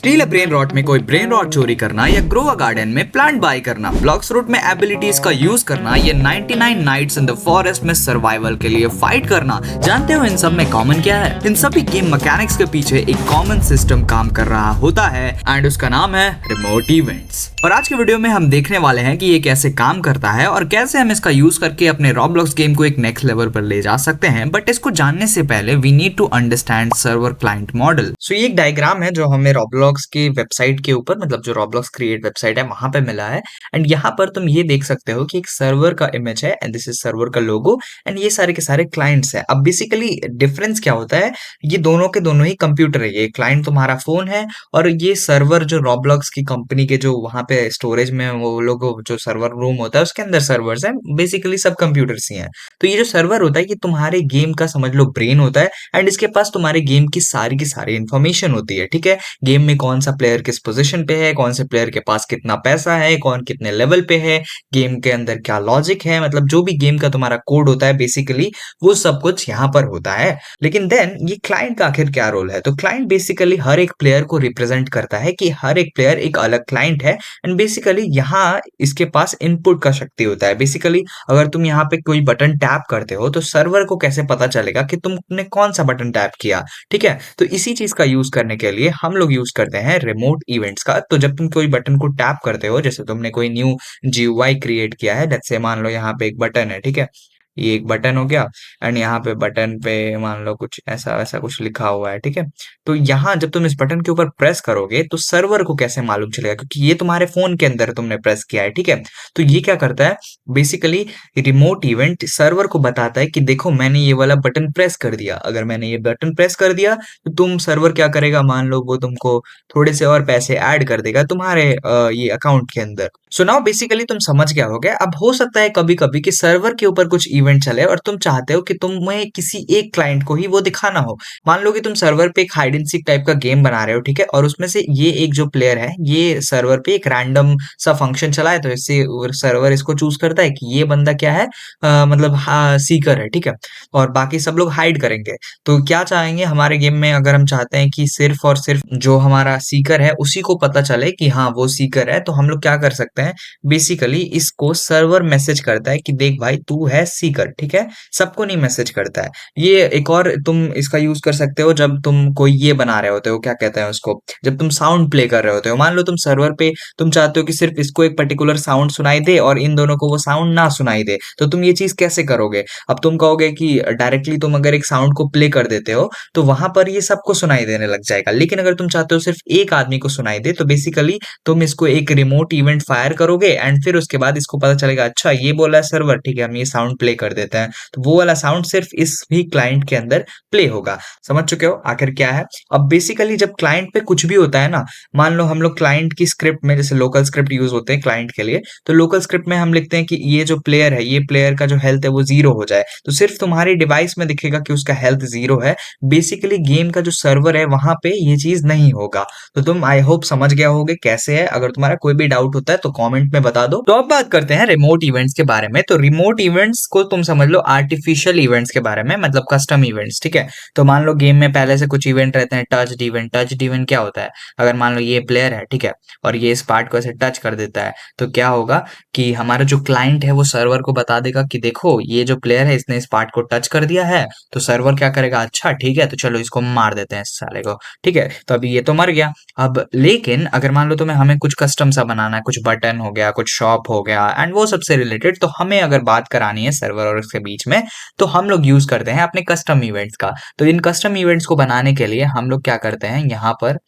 Steel a brain rot में कोई brain rot चोरी करना या ग्रो अ गार्डन में प्लांट बाय करना, ब्लॉक्स रूट में एबिलिटीज का यूज करना, ये 99 नाइट्स इन द फॉरेस्ट में सर्वाइवल के लिए फाइट करना। जानते हो इन सब में कॉमन क्या है? इन सभी गेम मैकेनिक्स के पीछे एक कॉमन सिस्टम काम कर रहा होता है एंड उसका नाम है रिमोट इवेंट्स। और आज के वीडियो में हम देखने वाले हैं कि ये कैसे काम करता है और कैसे हम इसका यूज करके अपने रॉब्लॉक्स गेम को एक नेक्स्ट लेवल पर ले जा सकते हैं। बट इसको जानने से पहले we need to understand server client model. So ये एक डायग्राम है जो हमें रॉब्लॉक्स की वेबसाइट के ऊपर, मतलब जो रॉब्लॉक्स क्रिएट वेबसाइट है वहां पे मिला है। एंड यहाँ पर तुम ये देख सकते हो कि एक सर्वर का इमेज है एंड दिस इज सर्वर का लोगो एंड ये सारे के सारे क्लाइंट्स है। अब बेसिकली डिफरेंस क्या होता है, ये दोनों के दोनों ही कंप्यूटर है। ये क्लाइंट तुम्हारा फोन है और ये सर्वर जो रॉब्लॉक्स की कंपनी के जो वहां पे स्टोरेज में वो लोग जो सर्वर रूम होता है उसके अंदर सर्वर्स हैं, बेसिकली सब कंप्यूटर्स ही हैं। तो ये जो सर्वर होता है ये तुम्हारे गेम का समझ लो ब्रेन होता है एंड इसके पास तुम्हारे गेम की सारी इंफॉर्मेशन होती है। ठीक है, गेम में कौन सा प्लेयर किस पोजीशन पे है, कौन से प्लेयर के पास कितना पैसा है, कौन कितने लेवल पे है, गेम के अंदर क्या लॉजिक है, मतलब जो भी गेम का तुम्हारा कोड होता है बेसिकली वो सब कुछ यहाँ पर होता है। लेकिन देन ये क्लाइंट का आखिर क्या रोल है? तो क्लाइंट बेसिकली हर एक प्लेयर को रिप्रेजेंट करता है कि हर एक प्लेयर एक अलग क्लाइंट है एंड बेसिकली यहाँ इसके पास इनपुट का शक्ति होता है। बेसिकली अगर तुम यहाँ पे कोई बटन टैप करते हो तो सर्वर को कैसे पता चलेगा कि तुमने कौन सा बटन टैप किया? ठीक है, तो इसी चीज का यूज करने के लिए हम लोग यूज करते हैं रिमोट इवेंट्स का। तो जब तुम कोई बटन को टैप करते हो, जैसे तुमने कोई न्यू जीयूआई क्रिएट किया है, लेट्स से मान लो यहाँ पे एक बटन है, ठीक है, ये एक बटन हो गया एंड यहाँ पे बटन पे मान लो कुछ ऐसा वैसा कुछ लिखा हुआ है। ठीक है, तो यहाँ जब तुम इस बटन के ऊपर प्रेस करोगे तो सर्वर को कैसे मालूम चलेगा? क्योंकि ये तुम्हारे फोन के अंदर तुमने प्रेस किया है। ठीक है, तो ये क्या करता है, बेसिकली रिमोट इवेंट सर्वर को बताता है कि देखो मैंने ये वाला बटन प्रेस कर दिया। अगर मैंने ये बटन प्रेस कर दिया तो तुम सर्वर क्या करेगा, मान लो वो तुमको थोड़े से और पैसे ऐड कर देगा तुम्हारे ये अकाउंट के अंदर। सो नाउ बेसिकली तुम समझ गया होगे। अब हो सकता है कभी कभी कि सर्वर के ऊपर कुछ इवेंट चले और तुम चाहते हो कि तुम्हें किसी एक क्लाइंट को ही वो दिखाना हो। मान लो कि तुम सर्वर पे एक हाइड एंड सीक टाइप का गेम बना रहे हो, ठीक है, और उसमें से ये एक जो प्लेयर है ये सर्वर पे एक रैंडम सा फंक्शन चला है, तो इससे सर्वर इसको चूज करता है कि ये बंदा क्या है, मतलब हाँ सीकर है। ठीक है, और बाकी सब लोग हाइड करेंगे। तो क्या चाहेंगे हमारे गेम में, अगर हम चाहते हैं कि सिर्फ और सिर्फ जो हमारा सीकर है उसी को पता चले कि हाँ वो सीकर है, तो हम लोग क्या कर सकते हैं, बेसिकली इसको सर्वर मैसेज करता है कि देख भाई तू है सीकर। ठीक है, सबको नहीं मैसेज करता है। ये एक और तुम इसका यूज कर सकते हो जब तुम कोई ये बना रहे होते हो, क्या कहते हैं उसको, जब तुम साउंड प्ले कर रहे होते हो। मान लो तुम सर्वर पे तुम चाहते हो कि सिर्फ इसको एक पर्टिकुलर साउंड सुनाई दे और इन दोनों को वो साउंड ना सुनाई दे, तो तुम ये चीज कैसे करोगे? अब तुम कहोगे कि डायरेक्टली तुम अगर एक साउंड को प्ले कर देते हो तो वहां पर ये सबको सुनाई देने लग जाएगा। लेकिन अगर तुम चाहते हो सिर्फ एक आदमी को सुनाई दे, तो बेसिकली तुम इसको एक रिमोट इवेंट फायर करोगे एंड फिर उसके बाद इसको पता चलेगा अच्छा ये बोला है सर्वर, ठीक है हम ये साउंड प्ले कर देते हैं, तो वो वाला साउंड सिर्फ इस भी क्लाइंट के अंदर प्ले होगा। समझ चुके हो आखिर क्या है? अब बेसिकली जब क्लाइंट पे कुछ भी होता है ना, मान लो हम लोग क्लाइंट की स्क्रिप्ट में, जैसे लोकल स्क्रिप्ट यूज होते हैं क्लाइंट के लिए, तो लोकल स्क्रिप्ट में हम लिखते हैं कि ये जो प्लेयर है, ये प्लेयर का जो हेल्थ है वो 0 हो जाए, तो सिर्फ तुम्हारी डिवाइस में दिखेगा कि उसका हेल्थ 0 है। बेसिकली गेम का जो सर्वर है वहां पे ये चीज नहीं होगा। तो तुम आई होप समझ गया होगे कैसे है। अगर तुम्हारा कोई भी डाउट होता है तो कमेंट में बता दो। तो अब बात करते हैं रिमोट इवेंट्स के बारे में। तो रिमोट इवेंट्स को तुम समझ लो आर्टिफिशियल इवेंट्स के बारे में, मतलब कस्टम इवेंट्स। ठीक है, तो मान लो गेम में पहले से कुछ इवेंट रहते हैं, टच इवेंट। टच इवेंट क्या होता है, अगर मान लो ये प्लेयर है, ठीक है, और ये इस पार्ट को ऐसे टच कर देता है, तो क्या होगा कि हमारा जो क्लाइंट है वो सर्वर को बता देगा कि देखो ये जो प्लेयर है इसने इस पार्ट को टच कर दिया है। तो सर्वर क्या करेगा, अच्छा ठीक है तो चलो इसको मार देते हैं इस साले को। ठीक है, तो अभी ये तो मर गया। अब लेकिन अगर मान लो तुम्हें हमें कुछ कस्टम सा बनाना है, कुछ बटन हो गया, कुछ शॉप हो गया एंड वो सबसे रिलेटेड, तो हमें अगर बात करानी है सर्वर और उसके बीच में, तो हम लोग यूज करते हैं अपने कस्टम इवेंट्स का। तो इन कस्टम इवेंट्स को बनाने के लिए हम लोग क्या करते हैं, यहाँ पर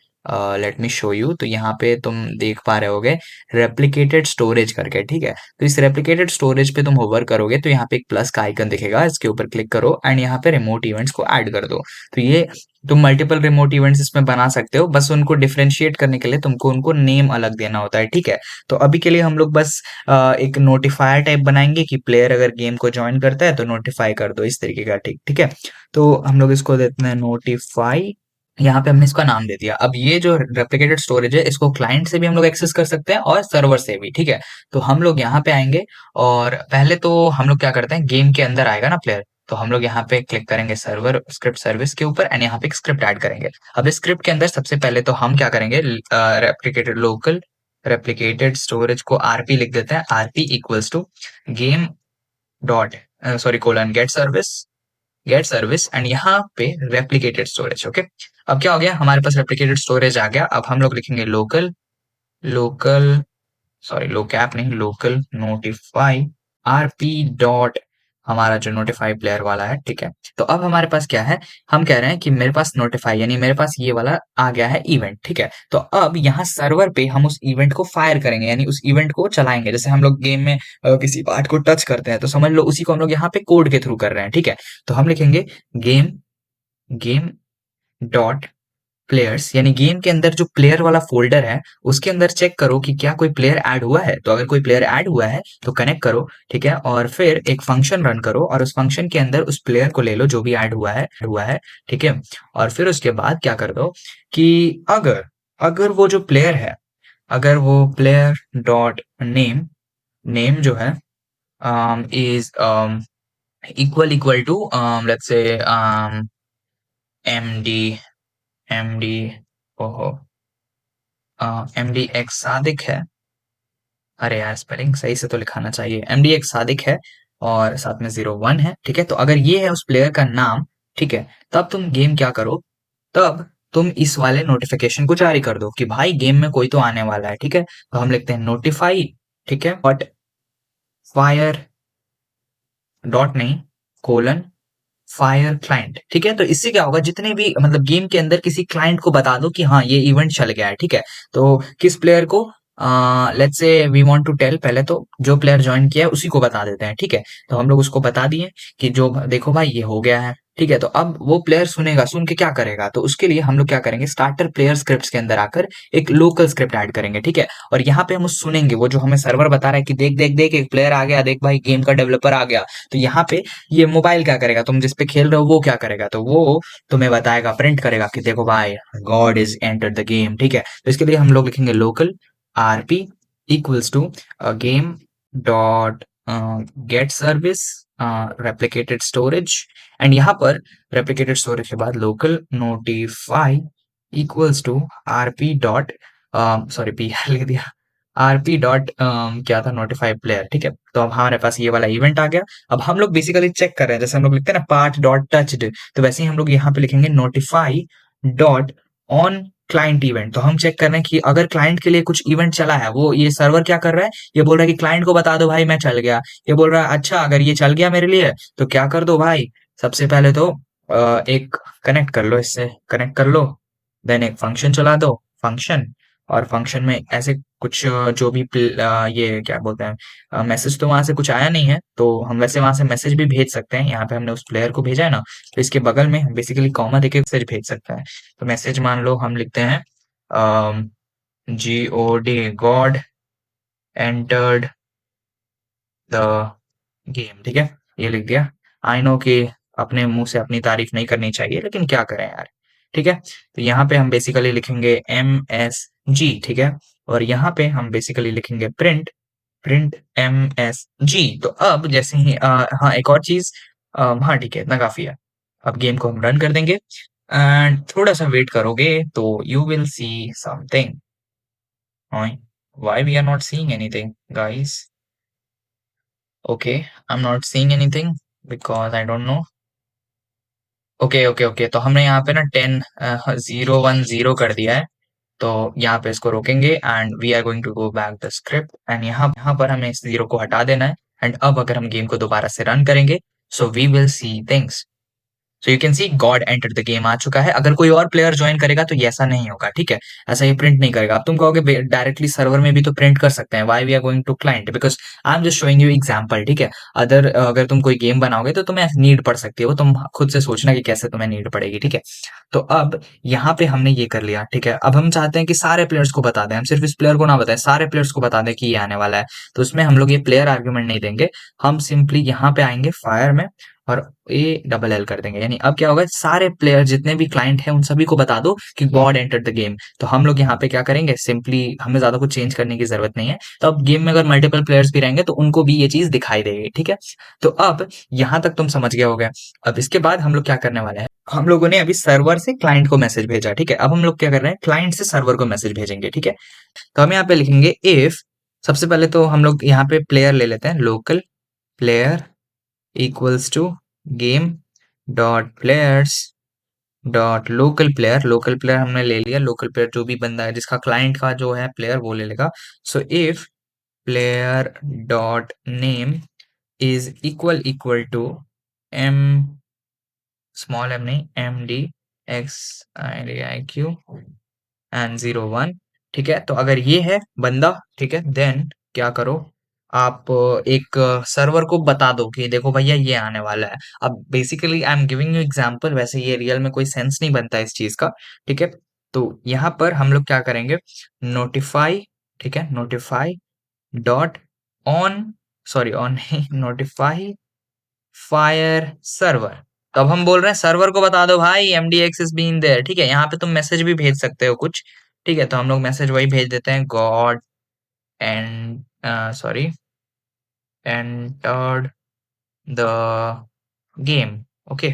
लेट मी शो यू। तो यहाँ पे तुम देख पा रहे होगे रेप्लिकेटेड स्टोरेज करके। ठीक है, तो इस रेप्लिकेटेड स्टोरेज पे तुम होवर करोगे तो यहाँ पे एक प्लस का आइकन दिखेगा, इसके ऊपर क्लिक करो एंड यहाँ पे रिमोट इवेंट्स को ऐड कर दो। तो ये तुम मल्टीपल रिमोट इवेंट्स इसमें बना सकते हो, बस उनको डिफरेंशिएट करने के लिए तुमको उनको नेम अलग देना होता है। ठीक है, तो अभी के लिए हम लोग बस एक नोटिफायर टाइप बनाएंगे कि प्लेयर अगर गेम को ज्वाइन करता है तो नोटिफाई कर दो, इस तरीके का। ठीक ठीक है, तो हम लोग इसको देते हैं नोटिफाई। यहाँ पे हमने इसका नाम दे दिया। अब ये जो रेप्लिकेटेड स्टोरेज है इसको क्लाइंट से भी हम लोग एक्सेस कर सकते हैं और सर्वर से भी। ठीक है, तो हम लोग यहाँ पे आएंगे और पहले तो हम लोग क्या करते हैं, गेम के अंदर आएगा ना प्लेयर, तो हम लोग यहाँ पे क्लिक करेंगे सर्वर स्क्रिप्ट सर्विस के ऊपर एंड यहाँ पे एक स्क्रिप्ट ऐड करेंगे। अब इस स्क्रिप्ट के अंदर सबसे पहले तो हम क्या करेंगे, रेप्लिकेटेड लोकल रेप्लिकेटेड स्टोरेज को आरपी लिख देते हैं, RP equals to game dot sorry colon get service and यहाँ पे रेप्लिकेटेड स्टोरेज। ओके, अब क्या हो गया, हमारे पास रेप्लिकेटेड स्टोरेज आ गया। अब हम लोग लिखेंगे लोकल लोकल सॉरी लोकैप नहीं, लोकल नोटिफाई आरपी डॉट हमारा जो नोटिफाई प्लेयर वाला है, ठीक है। तो अब हमारे पास क्या है, हम कह रहे हैं कि मेरे पास नोटिफाई यानी मेरे पास ये वाला आ गया है इवेंट, ठीक है। तो अब यहाँ सर्वर पे हम उस इवेंट को फायर करेंगे यानी उस इवेंट को चलाएंगे। जैसे हम लोग गेम में किसी पार्ट को टच करते हैं तो समझ लो उसी को हम लोग यहाँ पे कोड के थ्रू कर रहे हैं, ठीक है। तो हम लिखेंगे गेम गेम डॉट प्लेयर्स यानी गेम के अंदर जो प्लेयर वाला फोल्डर है उसके अंदर चेक करो कि क्या कोई प्लेयर ऐड हुआ है। तो अगर कोई प्लेयर ऐड हुआ है तो कनेक्ट करो, ठीक है, और फिर एक फंक्शन रन करो और उस फंक्शन के अंदर उस प्लेयर को ले लो जो भी ऐड हुआ है, ठीक है। और फिर उसके बाद क्या कर दो कि अगर अगर वो जो प्लेयर है, अगर वो प्लेयर डॉट नेम नेम जो है is equal to let's say MD MD ओहो एमडी एक्स सादिक है। अरे यार स्पेलिंग सही से तो लिखाना चाहिए, एमडी एक्स सादिक है और साथ में 01 है, ठीक है। तो अगर ये है उस प्लेयर का नाम, ठीक है, तब तुम गेम क्या करो, तब तुम इस वाले नोटिफिकेशन को जारी कर दो कि भाई गेम में कोई तो आने वाला है, ठीक है। तो हम लिखते हैं नोटिफाई, ठीक है, बट फायर डॉट नहीं कोलन फायर क्लाइंट, ठीक है। तो इससे क्या होगा, जितने भी मतलब गेम के अंदर किसी क्लाइंट को बता दो कि हाँ ये इवेंट चल गया है, ठीक है। तो किस प्लेयर को, let's say we want to tell, पहले तो जो प्लेयर ज्वाइन किया है उसी को बता देते हैं, ठीक है। तो हम लोग उसको बता दिए कि जो देखो भाई ये हो गया है, ठीक है। तो अब वो प्लेयर सुनेगा, सुन के क्या करेगा, तो उसके लिए हम लोग क्या करेंगे, स्टार्टर प्लेयर स्क्रिप्ट के अंदर आकर एक लोकल स्क्रिप्ट ऐड करेंगे, ठीक है। और यहाँ पे हम सुनेंगे वो जो हमें सर्वर बता रहा है कि देख देख देख एक प्लेयर आ गया, देख भाई गेम का डेवलपर आ गया। तो यहाँ पे ये मोबाइल क्या करेगा, तुम जिस पे खेल रहे हो वो क्या करेगा, तो वो तुम्हें बताएगा, प्रिंट करेगा कि देखो भाई god is enter the game, ठीक है। तो इसके लिए हम लोग लिखेंगे local RP equals to game dot get service replicated storage and यहाँ पर रेप्लिकेटेड स्टोरेज के बाद local notify equals to RP dot sorry P लिख दिया, आरपी डॉट क्या था नोटिफाई प्लेयर, ठीक है। तो अब हमारे पास ये वाला इवेंट आ गया। अब हम लोग बेसिकली चेक कर रहे हैं, जैसे हम लोग लिखते हैं ना पार्ट डॉट टच्ड, तो वैसे ही हम लोग यहाँ पे लिखेंगे notify dot on client event. तो हम चेक कर रहे हैं कि अगर क्लाइंट के लिए कुछ इवेंट चला है, वो ये सर्वर क्या कर रहा है, ये बोल रहा है कि क्लाइंट को बता दो भाई मैं चल गया। ये बोल रहा है अच्छा अगर ये चल गया मेरे लिए तो क्या कर दो भाई, सबसे पहले तो एक कनेक्ट कर लो, इससे कनेक्ट कर लो, देन एक फंक्शन चला दो फंक्शन, और फंक्शन में ऐसे कुछ जो भी ये क्या बोलते हैं मैसेज, तो वहां से कुछ आया नहीं है तो हम वैसे वहां से मैसेज भी भेज सकते हैं। यहाँ पे हमने उस प्लेयर को भेजा है ना, तो इसके बगल में हम बेसिकली कॉमा देके मैसेज भेज सकते हैं। तो मैसेज मान लो हम लिखते हैं GOD God entered the game, ठीक है, ये लिख दिया। आई नो कि अपने मुंह से अपनी तारीफ नहीं करनी चाहिए लेकिन क्या करें यार, ठीक है। तो यहाँ पे हम बेसिकली लिखेंगे MSG, ठीक है, और यहाँ पे हम बेसिकली लिखेंगे प्रिंट प्रिंट MSG। तो अब जैसे ही हाँ एक और चीज, हाँ ठीक है इतना काफी है। अब गेम को हम रन कर देंगे एंड थोड़ा सा वेट करोगे तो you will see something. Why we are not seeing anything, guys? Okay, I'm not seeing anything because I don't know. Okay okay okay, तो हमने यहाँ पे ना 10 0 1 0 कर दिया है। तो यहाँ पे इसको रोकेंगे and we are going to go back the script and यहाँ पर हमें इस 0 को हटा देना है। एंड अब अगर हम गेम को दोबारा से रन करेंगे so we will see things. So you can see god enter the game आ चुका है। अगर कोई और प्लेयर ज्वाइन करेगा तो ये ऐसा नहीं होगा, ठीक है, ऐसा ये प्रिंट नहीं करेगा। अब तुम कहोगे डायरेक्टली सर्वर में भी तो प्रिंट कर सकते हैं, why we are going to client, because I am just showing you example, ठीक है। अगर तुम कोई गेम बनाओगे तो तुम्हें नीड पड़ सकती है, वो तुम खुद से सोचना कि कैसे तुम्हें नीड पड़ेगी, ठीक है। तो अब यहाँ पे हमने ये कर लिया, ठीक है। अब हम चाहते हैं कि सारे प्लेयर्स को बता दें, हम सिर्फ इस प्लेयर को ना बताएं, सारे प्लेयर्स को बता दें कि ये आने वाला है। तो उसमें हम लोग ये प्लेयर आर्ग्यूमेंट नहीं देंगे, हम सिंपली यहाँ पे आएंगे फायर में और ए डबल एल कर देंगे। यानी अब क्या होगा, सारे प्लेयर जितने भी क्लाइंट हैं उन सभी को बता दो कि गॉड एंटर द गेम। तो हम लोग यहाँ पे क्या करेंगे, सिंपली हमें ज्यादा कुछ चेंज करने की जरूरत नहीं है। तो अब गेम में अगर मल्टीपल प्लेयर्स भी रहेंगे तो उनको भी ये चीज दिखाई देगी, ठीक है। तो अब यहाँ तक तुम समझ गए होगे। अब इसके बाद हम लोग क्या करने वाले हैं, हम लोगों ने अभी सर्वर से क्लाइंट को मैसेज भेजा, ठीक है। अब हम लोग क्या कर रहे हैं, क्लाइंट से सर्वर को मैसेज भेजेंगे, ठीक है। तो हम यहाँ पे लिखेंगे इफ, सबसे पहले तो हम लोग यहाँ पे प्लेयर ले लेते हैं, local player equals to game dot players dot local player हमने ले लिया, लोकल प्लेयर जो भी बंदा है जिसका क्लाइंट का जो है प्लेयर वो ले लेगा। So if player dot name is equal to M, small M नहीं, M D X I D I Q and 01, ठीक है। तो अगर ये है बंदा, ठीक है, देन क्या करो, आप एक सर्वर को बता दो कि देखो भैया ये आने वाला है। अब basically I am giving you example, वैसे ये रियल में कोई सेंस नहीं बनता इस चीज का, ठीक है। तो यहाँ पर हम लोग क्या करेंगे, नोटिफाई, ठीक है, notify dot on, sorry on नहीं, नोटिफाई फायर सर्वर। तो अब हम बोल रहे हैं सर्वर को बता दो भाई MDX इज बीन देयर, ठीक है। यहाँ पे तुम मैसेज भी भेज सकते हो कुछ, ठीक है। तो हम लोग मैसेज वही भेज देते हैं, god and sorry entered the game, okay,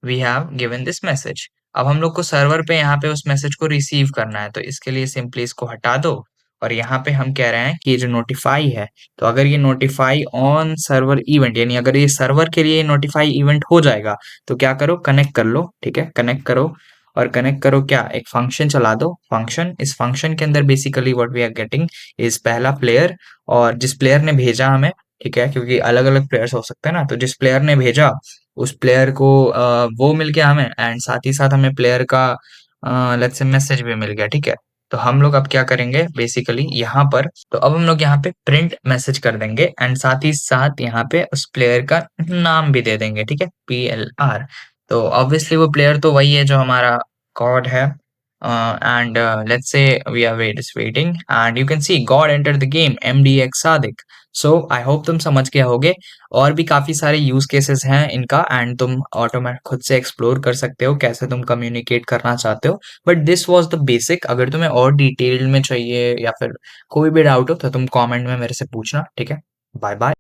we have given this message. अब हम लोग को सर्वर पे यहाँ पे उस मैसेज को रिसीव करना है, तो इसके लिए सिंपली इसको हटा दो। और यहाँ पे हम कह रहे हैं कि ये जो नोटिफाई है, तो अगर ये नोटिफाई ऑन सर्वर इवेंट, यानी अगर ये सर्वर के लिए नोटिफाई इवेंट हो जाएगा, तो क्या करो, कनेक्ट कर लो, ठीक है, कनेक्ट करो। और कनेक्ट करो क्या, एक फंक्शन चला दो, फंक्शन, इस फंक्शन के अंदर basically what we are getting is पहला प्लेयर, और जिस प्लेयर ने भेजा हमें, ठीक है, क्योंकि अलग अलग प्लेयर्स हो सकते हैं ना, तो जिस प्लेयर ने भेजा उस प्लेयर को वो मिल गया हमें, एंड साथ ही साथ हमें प्लेयर का लेट्स से मैसेज भी मिल गया, ठीक है। तो हम लोग अब क्या करेंगे बेसिकली यहाँ पर, तो अब हम लोग यहाँ पे प्रिंट मैसेज कर देंगे, एंड साथ ही साथ यहाँ पे उस प्लेयर का नाम भी दे देंगे, ठीक है, PLR। तो ऑब्वियसली वो प्लेयर तो वही है जो हमारा गॉड है, and let's say we are waiting and you can see God entered the game MDX Sadik। So I hope तुम समझ गए होगे। और भी काफी सारे यूज केसेस हैं इनका, एंड तुम ऑटोमेटिक खुद से एक्सप्लोर कर सकते हो कैसे तुम कम्युनिकेट करना चाहते हो। But this was the basic. अगर तुम्हें और डिटेल में चाहिए या फिर कोई भी डाउट हो तो तुम कमेंट में मेरे से पूछना, ठीक है। Bye bye.